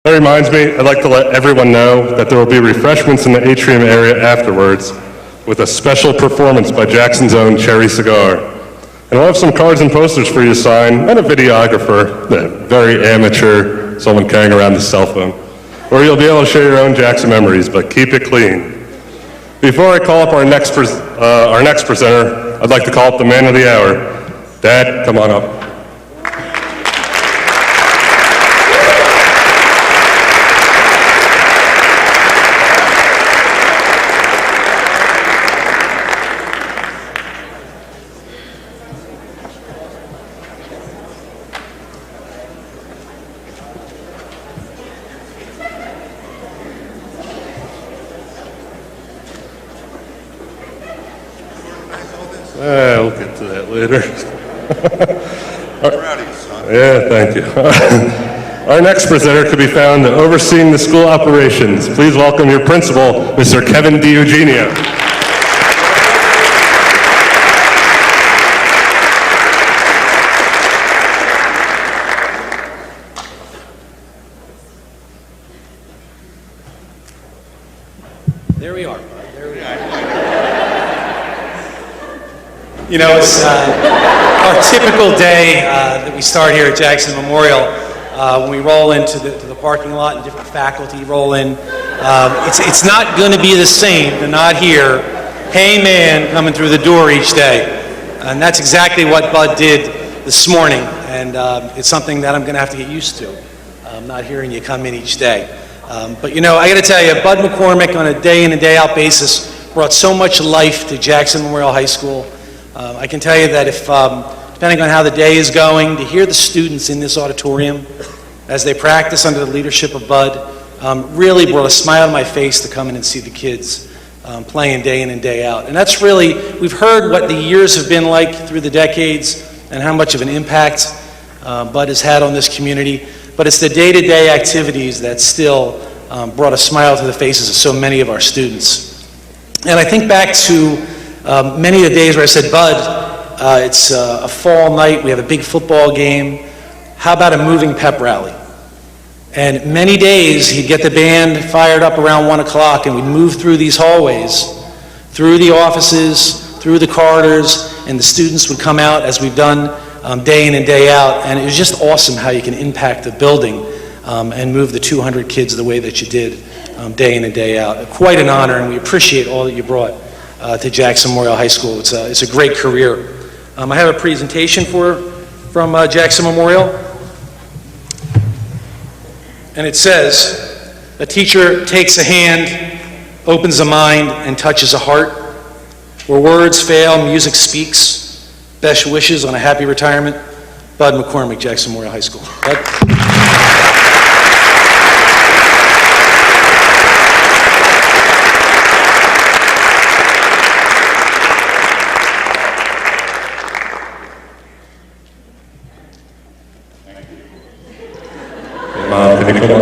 That reminds me, I'd like to let everyone know that there will be refreshments in the atrium area afterwards with a special performance by Jackson's own Cherry Cigar. And we'll have some cards and posters for you to sign, and a videographer, very amateur, someone carrying around his cell phone, or you'll be able to share your own Jackson memories, but keep it clean. Before I call up our next presenter, I'd like to call up the man of the hour. Dad, come on up. We'll get to that later. Proud of you, son. Yeah, thank you. Our next presenter could be found overseeing the school operations. Please welcome your principal, Mr. Kevin DiEugenio. There we are. There we are. You know, it's our typical day that we start here at Jackson Memorial. When we roll into the parking lot and different faculty roll in, it's not going to be the same to not hear, "Hey man," coming through the door each day. And that's exactly what Bud did this morning. And it's something that I'm going to have to get used to, not hearing you come in each day. But you know, I got to tell you, Bud McCormick on a day in and day out basis brought so much life to Jackson Memorial High School. I can tell you that if, depending on how the day is going, to hear the students in this auditorium as they practice under the leadership of Bud really brought a smile to my face to come in and see the kids playing day in and day out. And that's really, we've heard what the years have been like through the decades and how much of an impact Bud has had on this community. But it's the day-to-day activities that still brought a smile to the faces of so many of our students. And I think back to many of the days where I said, "Bud, it's a fall night, we have a big football game. How about a moving pep rally?" And many days he'd get the band fired up around 1 o'clock and we'd move through these hallways, through the offices, through the corridors, and the students would come out as we've done day in and day out. And it was just awesome how you can impact the building and move the 200 kids the way that you did day in and day out. Quite an honor, and we appreciate all that you brought to Jackson Memorial High School. It's a great career. I have a presentation from Jackson Memorial, and it says, "A teacher takes a hand, opens a mind, and touches a heart. Where words fail, music speaks. Best wishes on a happy retirement. Bud McCormick, Jackson Memorial High School." Bud? Mom, can you come on?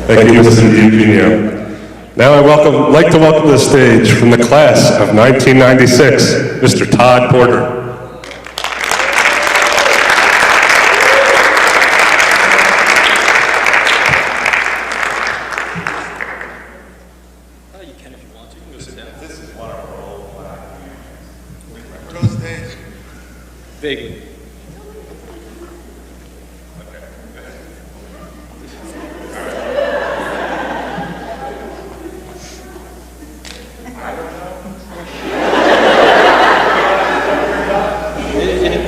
Thank you, Mr. DiEugenio. Now I'd like to welcome to the stage from the class of 1996, Mr. Todd Porter. Vaguely.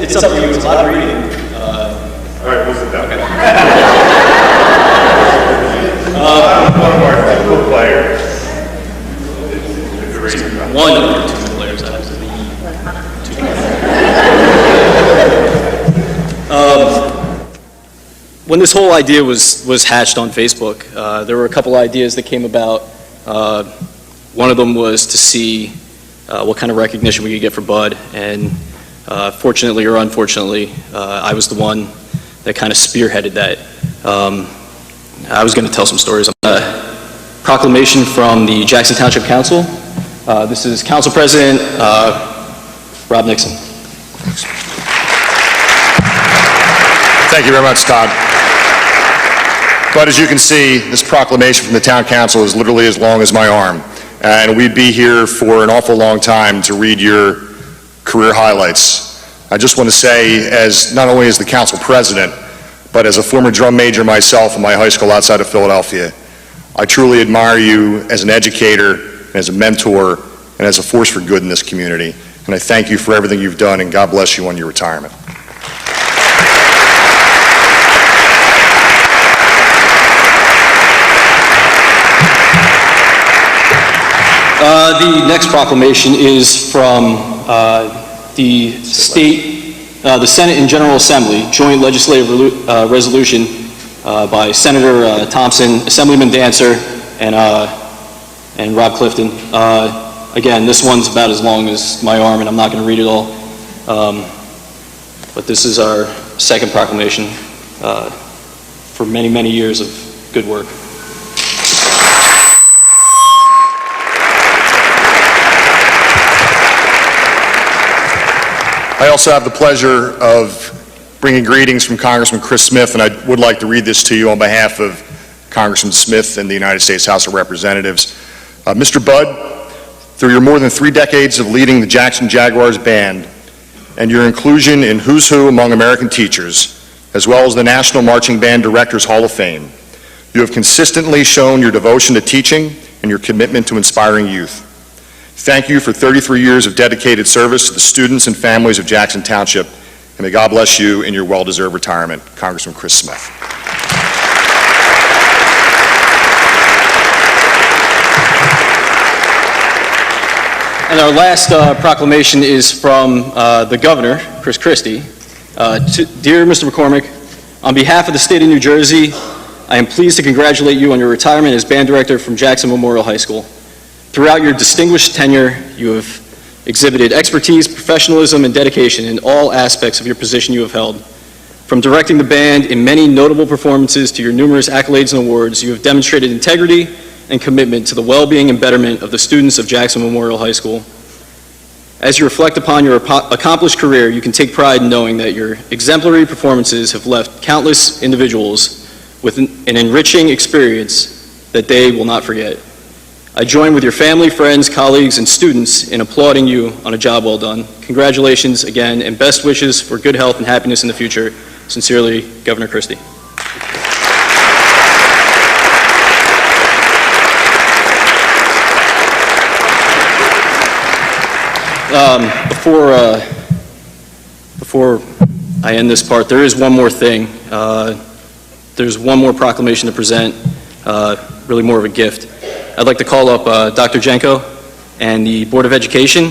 It's up to you. It's a lot of reading. All right, we'll sit down. Okay. One of our technical players. One of our two players. That was when this whole idea was hatched on Facebook, there were a couple ideas that came about. One of them was to see what kind of recognition we could get for Bud, and fortunately or unfortunately, I was the one that kind of spearheaded that. I was going to tell some stories. Proclamation from the Jackson Township Council This is Council President Rob Nixon. Thank you very much, Todd. But as you can see, this proclamation from the Town Council is literally as long as my arm. And we'd be here for an awful long time to read your career highlights. I just want to say, as not only as the Council President, but as a former drum major myself in my high school outside of Philadelphia, I truly admire you as an educator, as a mentor, and as a force for good in this community. And I thank you for everything you've done, and God bless you on your retirement. The next proclamation is from the Senate and General Assembly, Joint Legislative Resolution by Senator Thompson, Assemblyman Dancer, and Rob Clifton. Again, this one's about as long as my arm, and I'm not going to read it all. But this is our second proclamation for many, many years of good work. I also have the pleasure of bringing greetings from Congressman Chris Smith, and I would like to read this to you on behalf of Congressman Smith and the United States House of Representatives. Mr. Budd, through your more than 3 decades of leading the Jackson Jaguars band and your inclusion in Who's Who among American teachers, as well as the National Marching Band Directors Hall of Fame, you have consistently shown your devotion to teaching and your commitment to inspiring youth. Thank you for 33 years of dedicated service to the students and families of Jackson Township, and may God bless you in your well-deserved retirement. Congressman Chris Smith. And our last proclamation is from the Governor, Chris Christie. Dear Mr. McCormick, on behalf of the state of New Jersey, I am pleased to congratulate you on your retirement as band director from Jackson Memorial High School. Throughout your distinguished tenure, you have exhibited expertise, professionalism, and dedication in all aspects of your position you have held. From directing the band in many notable performances to your numerous accolades and awards, you have demonstrated integrity and commitment to the well-being and betterment of the students of Jackson Memorial High School. As you reflect upon your accomplished career, you can take pride in knowing that your exemplary performances have left countless individuals with an enriching experience that they will not forget. I join with your family, friends, colleagues, and students in applauding you on a job well done. Congratulations again, and best wishes for good health and happiness in the future. Sincerely, Governor Christie. Before I end this part, there is one more thing. There's one more proclamation to present, really more of a gift. I'd like to call up Dr. Jenko and the Board of Education,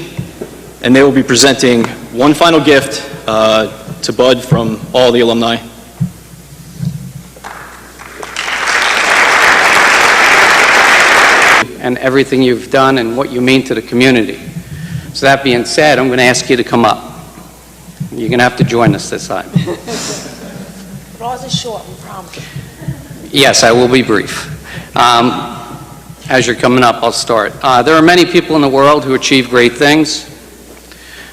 and they will be presenting one final gift to Bud from all the alumni. And everything you've done and what you mean to the community. So that being said, I'm going to ask you to come up. You're going to have to join us this time. But ours is short, we promise. Yes, I will be brief. As you're coming up, I'll start. There are many people in the world who achieve great things.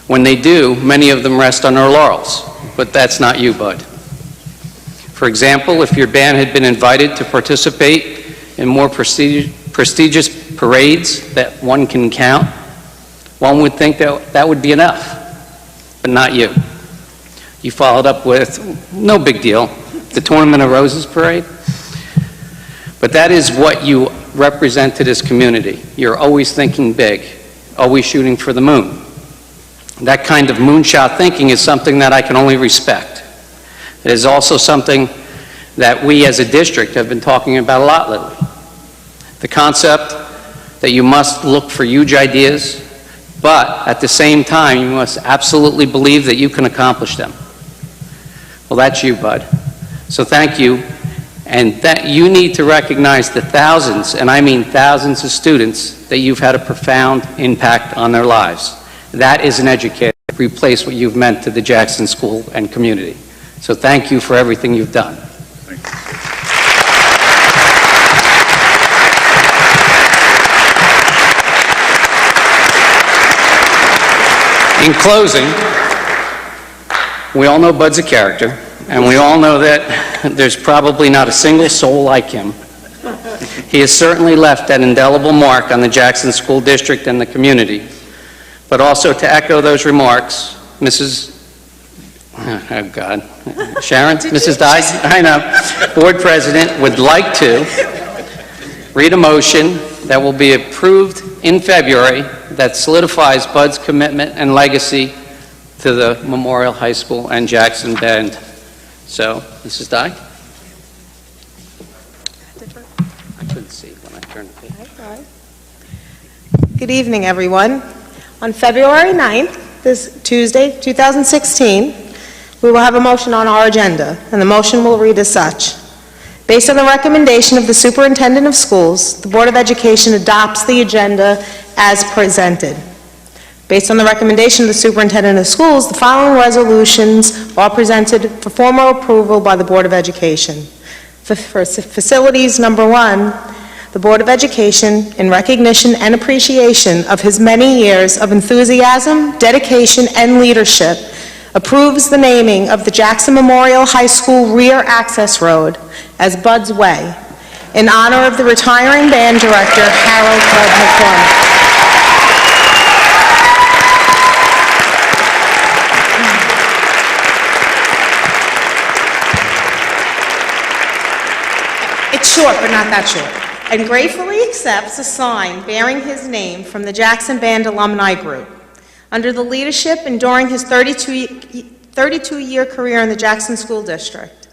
When they do, many of them rest on their laurels, but that's not you, Bud. For example, if your band had been invited to participate in more prestigious parades that one can count, one would think that that would be enough, but not you. You followed up with, no big deal, the Tournament of Roses parade. But that is what you represent to this community. You're always thinking big, always shooting for the moon. That kind of moonshot thinking is something that I can only respect. It is also something that we as a district have been talking about a lot lately. The concept that you must look for huge ideas, but at the same time, you must absolutely believe that you can accomplish them. Well, that's you, Bud. So thank you. And that you need to recognize the thousands, and I mean thousands of students, that you've had a profound impact on their lives. That is an educator. Replace what you've meant to the Jackson School and community. So thank you for everything you've done. Thank you. In closing, we all know Bud's a character, and we all know that there's probably not a single soul like him. He has certainly left an indelible mark on the Jackson School District and the community. But also to echo those remarks, oh God, Sharon, Mrs. Dye, I know, Board President would like to read a motion that will be approved in February that solidifies Bud's commitment and legacy to the Memorial High School and Jackson Band. So, Mrs. Dye? I couldn't see when I turned the page. Good evening, everyone. On February 9th, this Tuesday, 2016, we will have a motion on our agenda, and the motion will read as such. Based on the recommendation of the Superintendent of Schools, the Board of Education adopts the agenda as presented. Based on the recommendation of the Superintendent of Schools, the following resolutions are presented for formal approval by the Board of Education. For facilities, number 1, the Board of Education, in recognition and appreciation of his many years of enthusiasm, dedication, and leadership, approves the naming of the Jackson Memorial High School rear access road as Bud's Way, in honor of the retiring band director, Harold Bud McCormick. It's short, but not that short. And gratefully accepts a sign bearing his name from the Jackson Band Alumni Group. Under the leadership and during his 32-year career in the Jackson School District,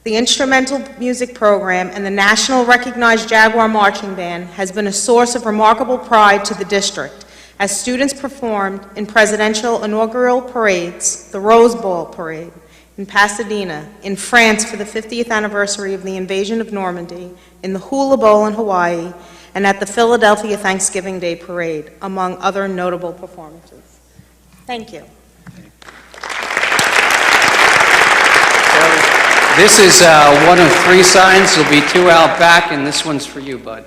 the instrumental music program and the national recognized Jaguar Marching Band has been a source of remarkable pride to the district as students performed in presidential inaugural parades, the Rose Bowl Parade in Pasadena, in France for the 50th anniversary of the invasion of Normandy, in the Hula Bowl in Hawaii, and at the Philadelphia Thanksgiving Day Parade, among other notable performances. Thank you. This is one of 3 signs. There'll be 2 out back, and this one's for you, Bud.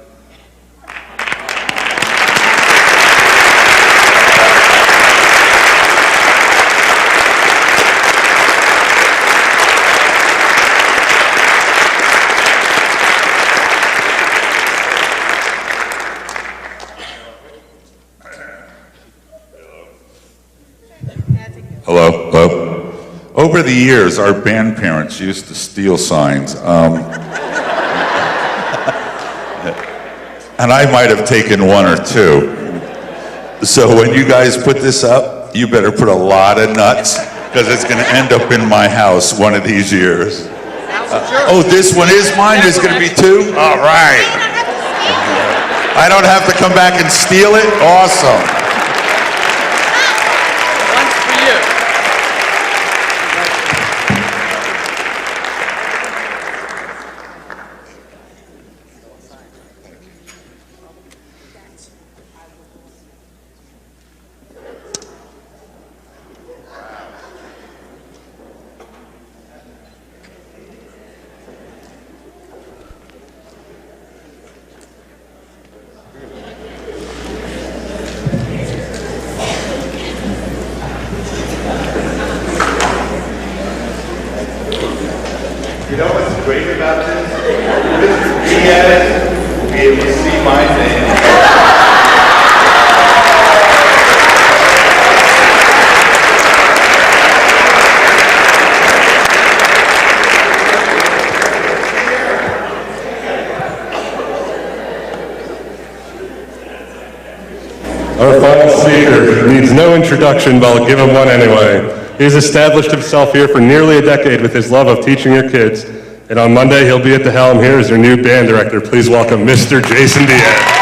Hello. Over the years, our band parents used to steal signs. And I might have taken 1 or 2. So when you guys put this up, you better put a lot of nuts, because it's going to end up in my house one of these years. Oh, this one is mine? There's going to be 2? All right. I don't have to come back and steal it? Awesome. You know what's great about this? Mr. Diaz will be able to see my name. Our final speaker needs no introduction, but I'll give him one anyway. He's established himself here for nearly a decade with his love of teaching your kids. And on Monday, he'll be at the helm here as your new band director. Please welcome Mr. Jason Diaz.